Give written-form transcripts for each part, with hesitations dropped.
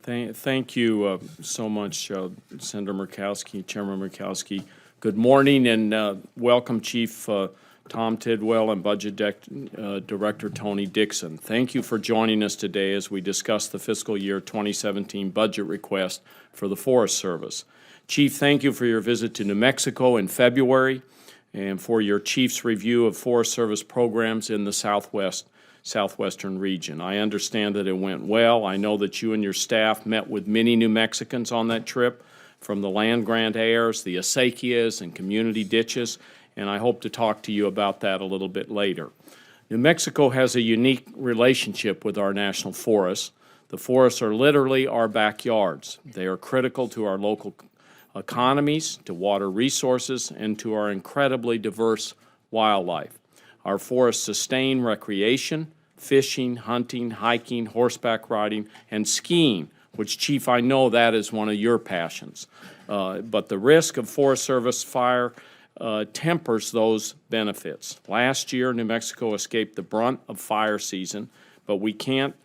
Thank you so much, Senator Murkowski, Chairman Murkowski. Good morning and welcome, Chief Tom Tidwell and Budget Director Tony Dixon. Thank you for joining us today as we discuss the fiscal year 2017 budget request for the Forest Service. Chief, thank you for your visit to New Mexico in February and for your Chief's review of Forest Service programs in the southwestern region. I understand that it went well. I know that you and your staff met with many New Mexicans on that trip, from the land-grant heirs, the acequias, and community ditches, and I hope to talk to you about that a little bit later. New Mexico has a unique relationship with our national forests. The forests are literally our backyards. They are critical to our local economies, to water resources, and to our incredibly diverse wildlife. Our forests sustain recreation, fishing, hunting, hiking, horseback riding, and skiing, which, Chief, I know that is one of your passions. But the risk of Forest Service fire tempers those benefits. Last year, New Mexico escaped the brunt of fire season, but we can't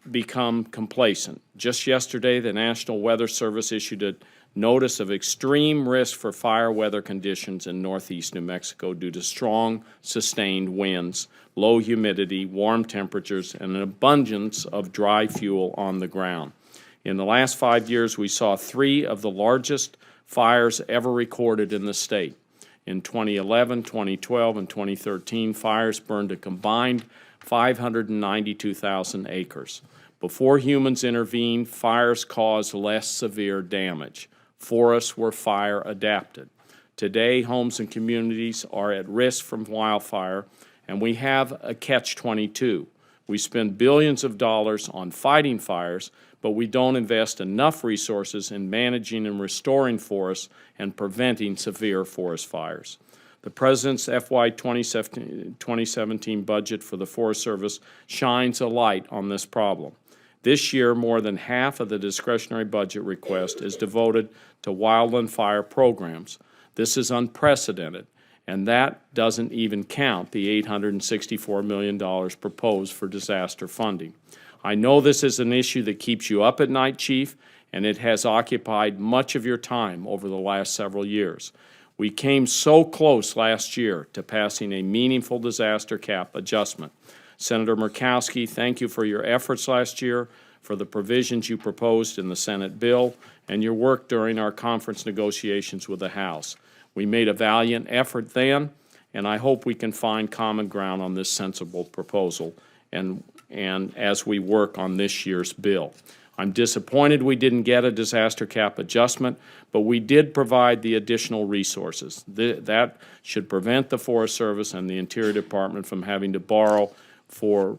become complacent. Just yesterday, the National Weather Service issued a notice of extreme risk for fire weather conditions in northeast New Mexico due to strong, sustained winds, low humidity, warm temperatures, and an abundance of dry fuel on the ground. In the last 5 years, we saw 3 of the largest fires ever recorded in the state. In 2011, 2012, and 2013, fires burned a combined 592,000 acres. Before humans intervened, fires caused less severe damage. Forests were fire adapted. Today, homes and communities are at risk from wildfire, and we have a catch-22. We spend billions of dollars on fighting fires, but we don't invest enough resources in managing and restoring forests and preventing severe forest fires. The President's FY 2017 budget for the Forest Service shines a light on this problem. This year, more than half of the discretionary budget request is devoted to wildland fire programs. This is unprecedented, and that doesn't even count the $864 million proposed for disaster funding. I know this is an issue that keeps you up at night, Chief, and it has occupied much of your time over the last several years. We came so close last year to passing a meaningful disaster cap adjustment. Senator Murkowski, thank you for your efforts last year, for the provisions you proposed in the Senate bill, and your work during our conference negotiations with the House. We made a valiant effort then, and I hope we can find common ground on this sensible proposal and as we work on this year's bill. I'm disappointed we didn't get a disaster cap adjustment, but we did provide the additional resources. That should prevent the Forest Service and the Interior Department from having to borrow for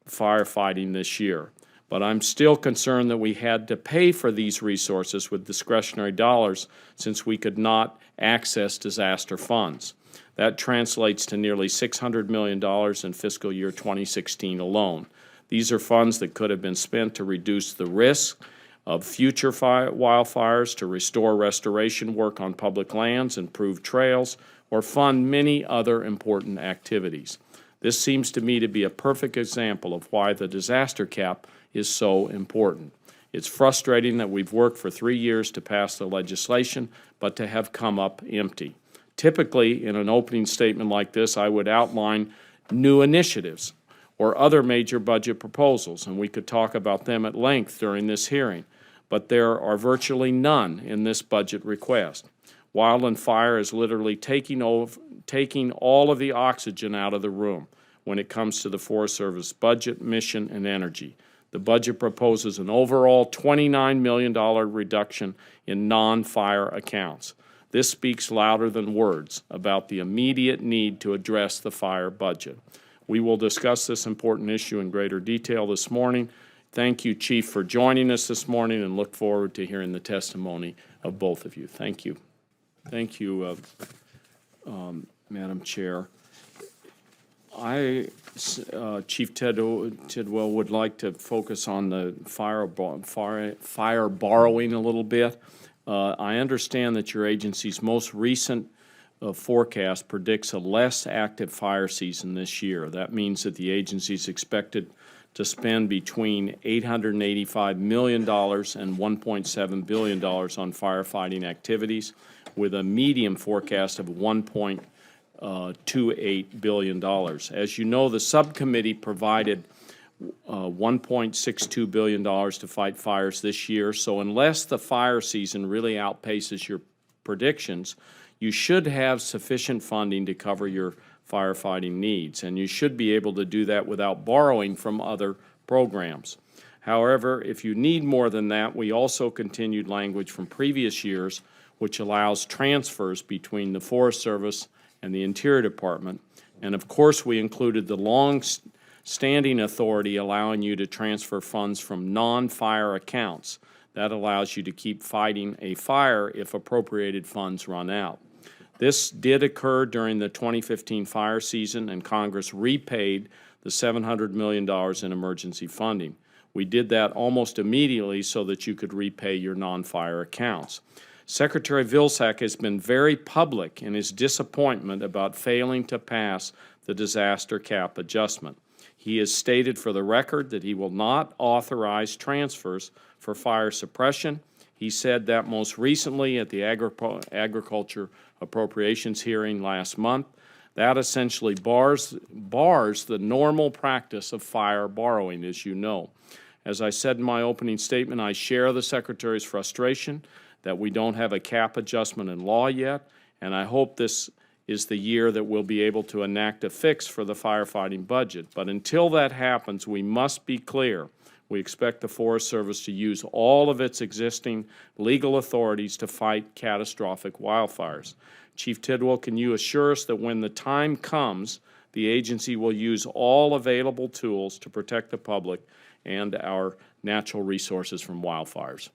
firefighting this year. But I'm still concerned that we had to pay for these resources with discretionary dollars since we could not access disaster funds. That translates to nearly $600 million in fiscal year 2016 alone. These are funds that could have been spent to reduce the risk of future wildfires, to restore restoration work on public lands, improve trails, or fund many other important activities. This seems to me to be a perfect example of why the disaster cap is so important. It's frustrating that we've worked for 3 years to pass the legislation, but to have come up empty. Typically, in an opening statement like this, I would outline new initiatives or other major budget proposals, and we could talk about them at length during this hearing, but there are virtually none in this budget request. Wildland fire is literally taking all of the oxygen out of the room when it comes to the Forest Service budget, mission, and energy. The budget proposes an overall $29 million reduction in non-fire accounts. This speaks louder than words about the immediate need to address the fire budget. We will discuss this important issue in greater detail this morning. Thank you, Chief, for joining us this morning, and look forward to hearing the testimony of both of you. Thank you. Thank you, Madam Chair. Chief Tidwell would like to focus on the fire borrowing a little bit. I understand that your agency's most recent forecast predicts a less active fire season this year. That means that the agency is expected to spend between $885 million and $1.7 billion on firefighting activities, with a medium forecast of $1.28 billion. As you know, the subcommittee provided $1.62 billion to fight fires this year, so unless the fire season really outpaces your predictions, you should have sufficient funding to cover your firefighting needs, and you should be able to do that without borrowing from other programs. However, if you need more than that, we also continued language from previous years which allows transfers between the Forest Service and the Interior Department, and of course we included the long-standing authority allowing you to transfer funds from non-fire accounts. That allows you to keep fighting a fire if appropriated funds run out. This did occur during the 2015 fire season, and Congress repaid the $700 million in emergency funding. We did that almost immediately so that you could repay your non-fire accounts. Secretary Vilsack has been very public in his disappointment about failing to pass the disaster cap adjustment. He has stated for the record that he will not authorize transfers for fire suppression. He said that most recently at the Agriculture Appropriations hearing last month. That essentially bars the normal practice of fire borrowing, as you know. As I said in my opening statement, I share the Secretary's frustration that we don't have a cap adjustment in law yet, and I hope this is the year that we'll be able to enact a fix for the firefighting budget. But until that happens, we must be clear. We expect the Forest Service to use all of its existing legal authorities to fight catastrophic wildfires. Chief Tidwell, can you assure us that when the time comes, the agency will use all available tools to protect the public and our natural resources from wildfires?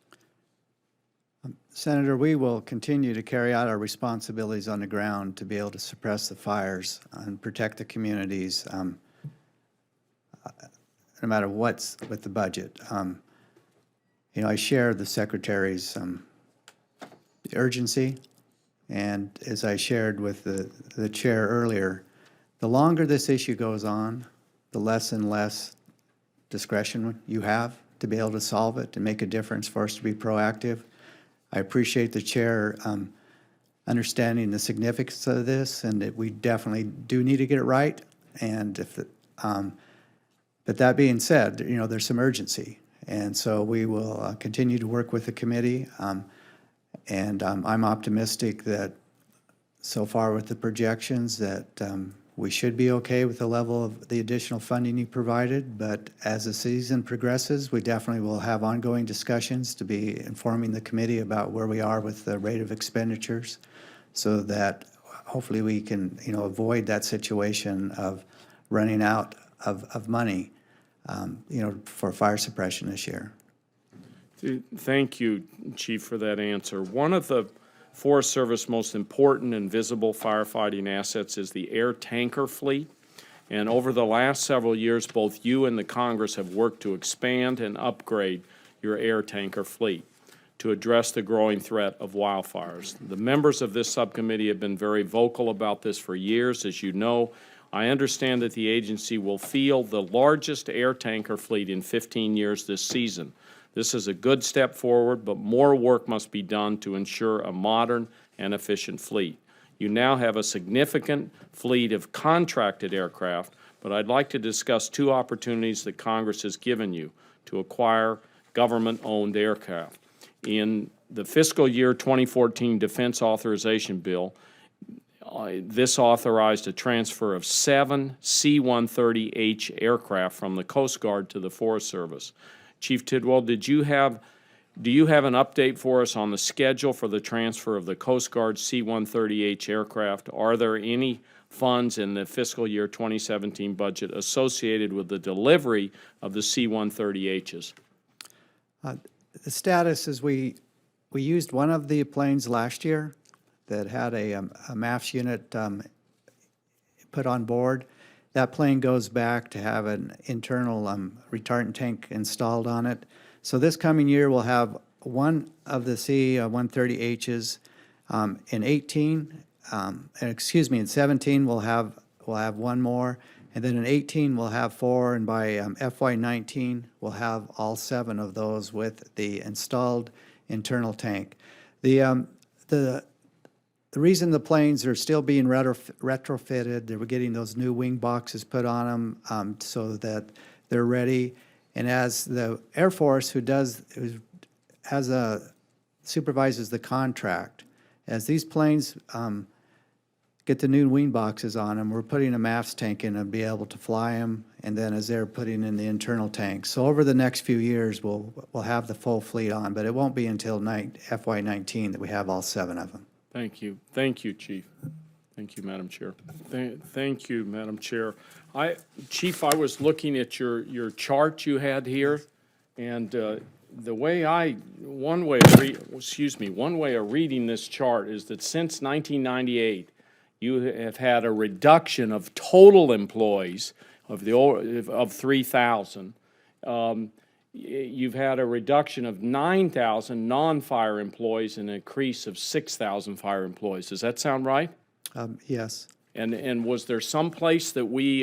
Senator, we will continue to carry out our responsibilities on the ground to be able to suppress the fires and protect the communities, no matter what's with the budget. You know, I share the Secretary's urgency, and as I shared with the Chair earlier, the longer this issue goes on, the less and less discretion you have to be able to solve it, to make a difference, for us to be proactive. I appreciate the Chair understanding the significance of this, and that we definitely do need to get it right. And if but that being said, you know, there's some urgency, and so we will continue to work with the committee. And I'm optimistic that so far with the projections that we should be okay with the level of the additional funding you provided. But as the season progresses, we definitely will have ongoing discussions to be informing the committee about where we are with the rate of expenditures, so that hopefully we can, you know, avoid that situation of running out of money, you know, for fire suppression this year. Thank you, Chief, for that answer. One of the Forest Service most important and visible firefighting assets is the air tanker fleet. And over the last several years, both you and the Congress have worked to expand and upgrade your air tanker fleet to address the growing threat of wildfires. The members of this subcommittee have been very vocal about this for years. As you know, I understand that the agency will field the largest air tanker fleet in 15 years this season. This is a good step forward, but more work must be done to ensure a modern and efficient fleet. You now have a significant fleet of contracted aircraft, but I'd like to discuss two opportunities that Congress has given you to acquire government-owned aircraft. In the fiscal year 2014 Defense Authorization Bill, this authorized a transfer of 7 C-130H aircraft from the Coast Guard to the Forest Service. Chief Tidwell, do you have an update for us on the schedule for the transfer of the Coast Guard C-130H aircraft? Are there any funds in the fiscal year 2017 budget associated with the delivery of the C-130Hs? The status is we used one of the planes last year that had a MAFS unit put on board. That plane goes back to have an internal retardant tank installed on it. So this coming year we'll have one of the C-130Hs. In 17 we'll have one more, And then in 18, we'll have 4, and by FY19, we'll have all 7 of those with the installed internal tank. The reason the planes are still being retrofitted, they were getting those new wing boxes put on them so that they're ready. And as the Air Force, who supervises the contract, as these planes get the new wing boxes on them, we're putting a MAFS tank in and be able to fly them, and then as they're putting in the internal tanks. So over the next few years, we'll have the full fleet on, but it won't be until FY19 that we have all 7 of them. Thank you. Thank you, Chief. Thank you, Madam Chair. Thank you, Madam Chair. Chief, I was looking at your chart you had here, and one way of reading this chart is that since 1998, you have had a reduction of total employees of 3,000. You've had a reduction of 9,000 non-fire employees and an increase of 6,000 fire employees. Does that sound right? Yes. And was there some place that we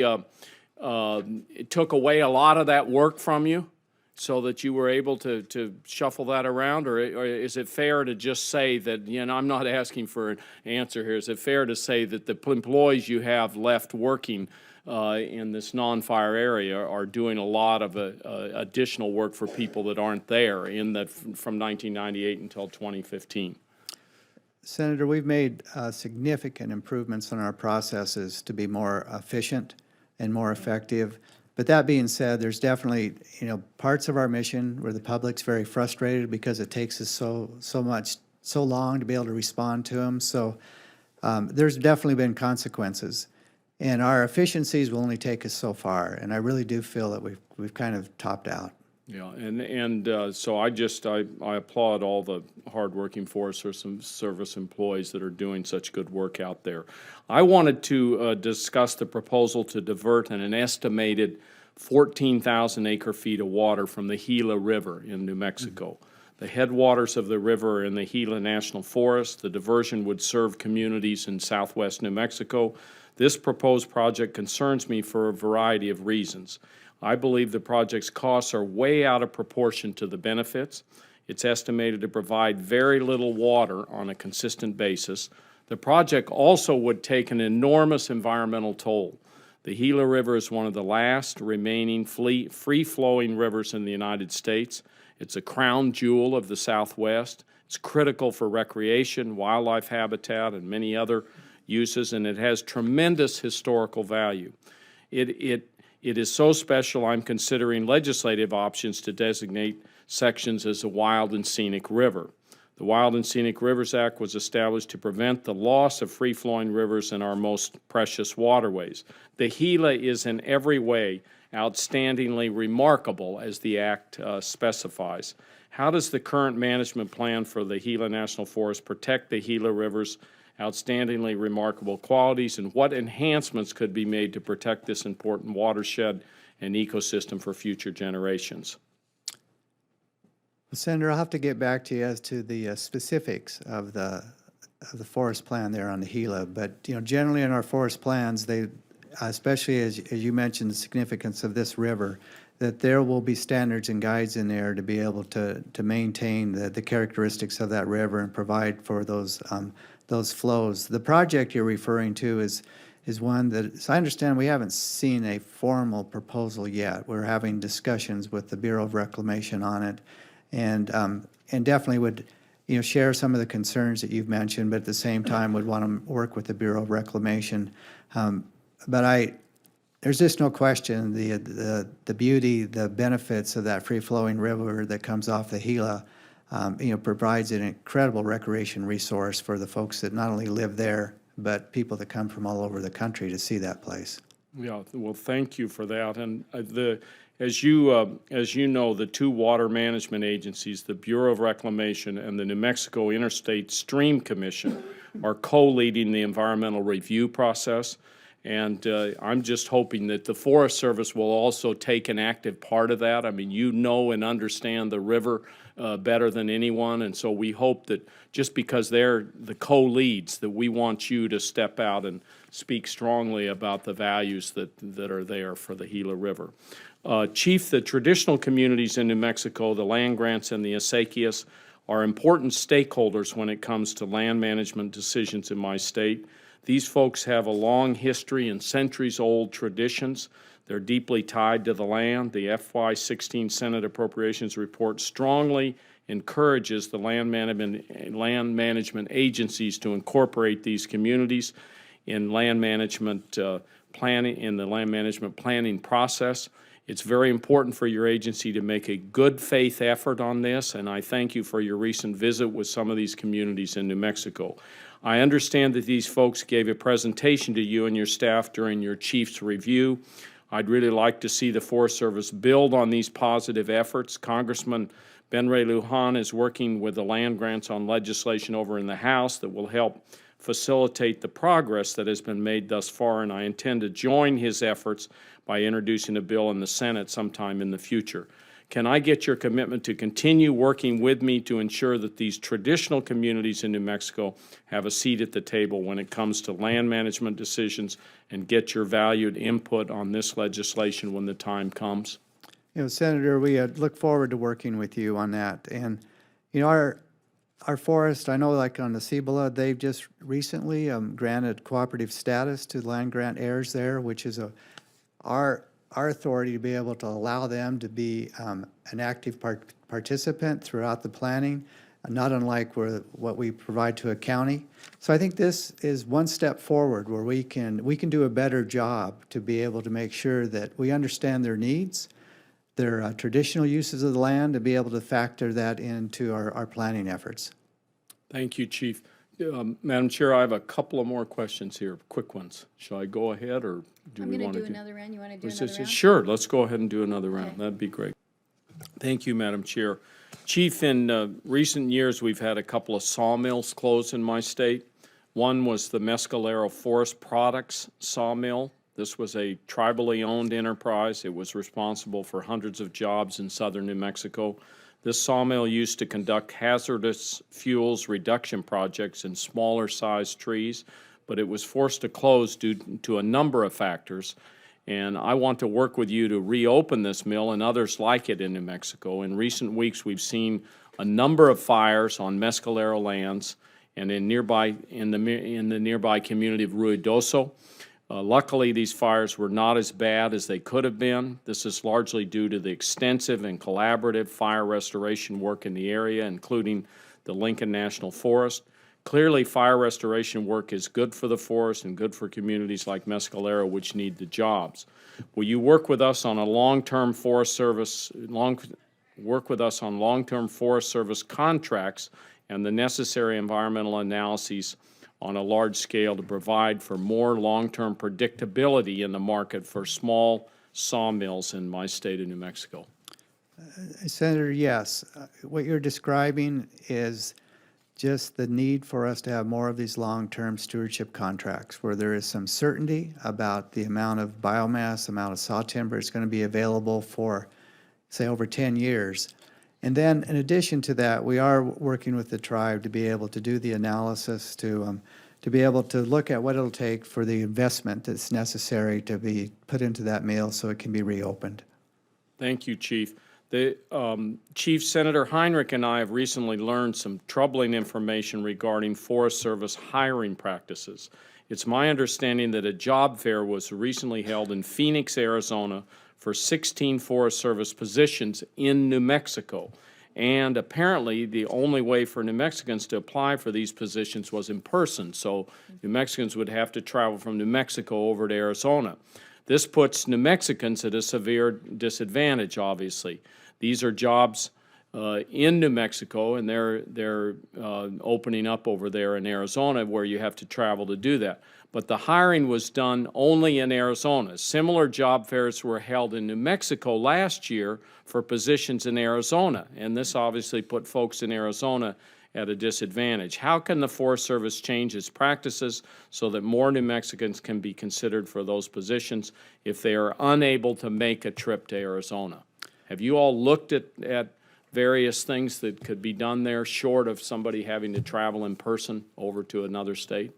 took away a lot of that work from you so that you were able to shuffle that around? Or is it fair to just say that, I'm not asking for an answer here, is it fair to say that the employees you have left working in this non-fire area are doing a lot of additional work for people that aren't there from 1998 until 2015? Senator, we've made significant improvements in our processes to be more efficient and more effective. But that being said, there's definitely, parts of our mission where the public's very frustrated because it takes us so long to be able to respond to them. So there's definitely been consequences. And our efficiencies will only take us so far. And I really do feel that we've kind of topped out. Yeah, and so I applaud all the hardworking Forest Service employees that are doing such good work out there. I wanted to discuss the proposal to divert an estimated 14,000 acre-feet of water from the Gila River in New Mexico. The headwaters of the river are in the Gila National Forest. The diversion would serve communities in southwest New Mexico. This proposed project concerns me for a variety of reasons. I believe the project's costs are way out of proportion to the benefits. It's estimated to provide very little water on a consistent basis. The project also would take an enormous environmental toll. The Gila River is one of the last remaining free-flowing rivers in the United States. It's a crown jewel of the Southwest. It's critical for recreation, wildlife habitat, and many other uses, and it has tremendous historical value. It is so special, I'm considering legislative options to designate sections as a wild and scenic river. The Wild and Scenic Rivers Act was established to prevent the loss of free-flowing rivers in our most precious waterways. The Gila is in every way outstandingly remarkable, as the Act specifies. How does the current management plan for the Gila National Forest protect the Gila River's outstandingly remarkable qualities, and what enhancements could be made to protect this important watershed and ecosystem for future generations? Senator, I'll have to get back to you as to the specifics of the forest plan there on the Gila. But generally in our forest plans, they, especially as you mentioned the significance of this river, that there will be standards and guides in there to be able to maintain the characteristics of that river and provide for those flows. The project you're referring to is one that, as I understand, we haven't seen a formal proposal yet. We're having discussions with the Bureau of Reclamation on it, and definitely would share some of the concerns that you've mentioned, but at the same time would want to work with the Bureau of Reclamation. But there's just no question the beauty, the benefits of that free-flowing river that comes off the Gila provides an incredible recreation resource for the folks that not only live there, but people that come from all over the country to see that place. Yeah, well, thank you for that. And as you know, the two water management agencies, the Bureau of Reclamation and the New Mexico Interstate Stream Commission, are co-leading the environmental review process. And I'm just hoping that the Forest Service will also take an active part of that. I mean, you know and understand the river better than anyone, and so we hope that just because they're the co-leads, that we want you to step out and speak strongly about the values that are there for the Gila River. Chief, the traditional communities in New Mexico, the land grants and the acequias, are important stakeholders when it comes to land management decisions in my state. These folks have a long history and centuries-old traditions. They're deeply tied to the land. The FY16 Senate Appropriations Report strongly encourages the land management agencies to incorporate these communities in land management planning, in the land management planning process. It's very important for your agency to make a good faith effort on this, and I thank you for your recent visit with some of these communities in New Mexico. I understand that these folks gave a presentation to you and your staff during your chief's review. I'd really like to see the Forest Service build on these positive efforts. Congressman Ben Ray Lujan is working with the land grants on legislation over in the House that will help facilitate the progress that has been made thus far, and I intend to join his efforts by introducing a bill in the Senate sometime in the future. Can I get your commitment to continue working with me to ensure that these traditional communities in New Mexico have a seat at the table when it comes to land management decisions, and get your valued input on this legislation when the time comes? You know, Senator, we look forward to working with you on that. And, you know, our forest, I know like on the Cibola, they've just recently granted cooperative status to land grant heirs there, which is our authority to be able to allow them to be an active participant throughout the planning, not unlike what we provide to a county. So I think this is one step forward where we can do a better job to be able to make sure that we understand their needs, their traditional uses of the land, to be able to factor that into our planning efforts. Thank you, Chief. Madam Chair, I have a couple of more questions here, quick ones. Shall I go ahead, or do we want to do another round? You want to do another round? Sure, let's go ahead and do another round. Okay. That'd be great. Thank you, Madam Chair. Chief, in recent years, we've had a couple of sawmills close in my state. One was the Mescalero Forest Products sawmill. This was a tribally owned enterprise. It was responsible for hundreds of jobs in southern New Mexico. This sawmill used to conduct hazardous fuels reduction projects in smaller sized trees, but it was forced to close due to a number of factors. And I want to work with you to reopen this mill and others like it in New Mexico. In recent weeks, we've seen a number of fires on Mescalero lands and in the nearby community of Ruidoso. Luckily, these fires were not as bad as they could have been. This is largely due to the extensive and collaborative fire restoration work in the area, including the Lincoln National Forest. Clearly, fire restoration work is good for the forest and good for communities like Mescalero, which need the jobs. Will you work with us on a long-term Forest Service, long-term Forest Service contracts and the necessary environmental analyses on a large scale to provide for more long-term predictability in the market for small sawmills in my state of New Mexico? Senator, yes. What you're describing is just the need for us to have more of these long-term stewardship contracts where there is some certainty about the amount of biomass, amount of saw timber that's going to be available for, say, over 10 years. And then in addition to that, we are working with the tribe to be able to do the analysis to be able to look at what it'll take for the investment that's necessary to be put into that mill so it can be reopened. Thank you, Chief. Chief, Senator Heinrich and I have recently learned some troubling information regarding Forest Service hiring practices. It's my understanding that a job fair was recently held in Phoenix, Arizona, for 16 Forest Service positions in New Mexico. And apparently, the only way for New Mexicans to apply for these positions was in person. So New Mexicans would have to travel from New Mexico over to Arizona. This puts New Mexicans at a severe disadvantage, obviously. These are jobs in New Mexico, and they're opening up over there in Arizona where you have to travel to do that. But the hiring was done only in Arizona. Similar job fairs were held in New Mexico last year for positions in Arizona, and this obviously put folks in Arizona at a disadvantage. How can the Forest Service change its practices so that more New Mexicans can be considered for those positions if they are unable to make a trip to Arizona? Have you all looked at various things that could be done there, short of somebody having to travel in person over to another state?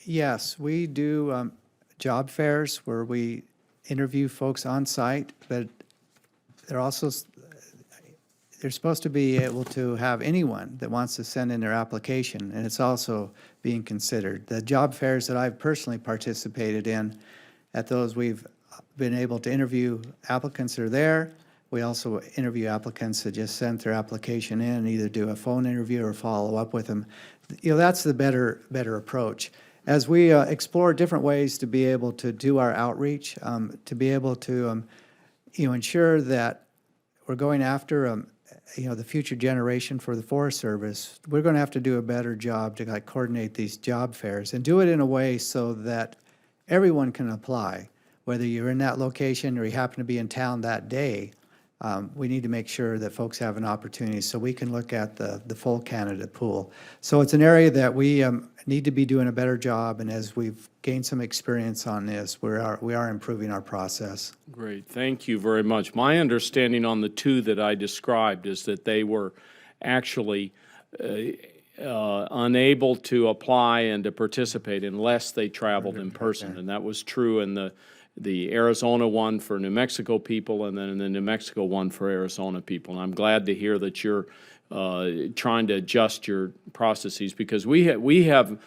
Yes, we do job fairs where we interview folks on site, but they're supposed to be able to have anyone that wants to send in their application, and it's also being considered. The job fairs that I've personally participated in, at those we've been able to interview applicants that are there. We also interview applicants that just sent their application in and either do a phone interview or follow up with them. You know, that's the better approach. As we explore different ways to be able to do our outreach, to be able to, ensure that we're going after, the future generation for the Forest Service, we're going to have to do a better job to coordinate these job fairs and do it in a way so that everyone can apply. Whether you're in that location or you happen to be in town that day, we need to make sure that folks have an opportunity so we can look at the full candidate pool. So it's an area that we need to be doing a better job, and as we've gained some experience on this, we are improving our process. Great, thank you very much. My understanding on the two that I described is that they were actually unable to apply and to participate unless they traveled in person, and that was true in the Arizona one for New Mexico people, and then in the New Mexico one for Arizona people. And I'm glad to hear that you're trying to adjust your processes, because we have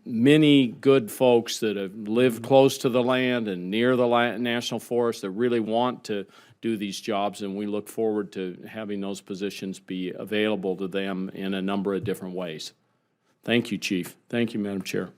many good folks that have lived close to the land and near the national forest that really want to do these jobs, and we look forward to having those positions be available to them in a number of different ways. Thank you, Chief. Thank you, Madam Chair.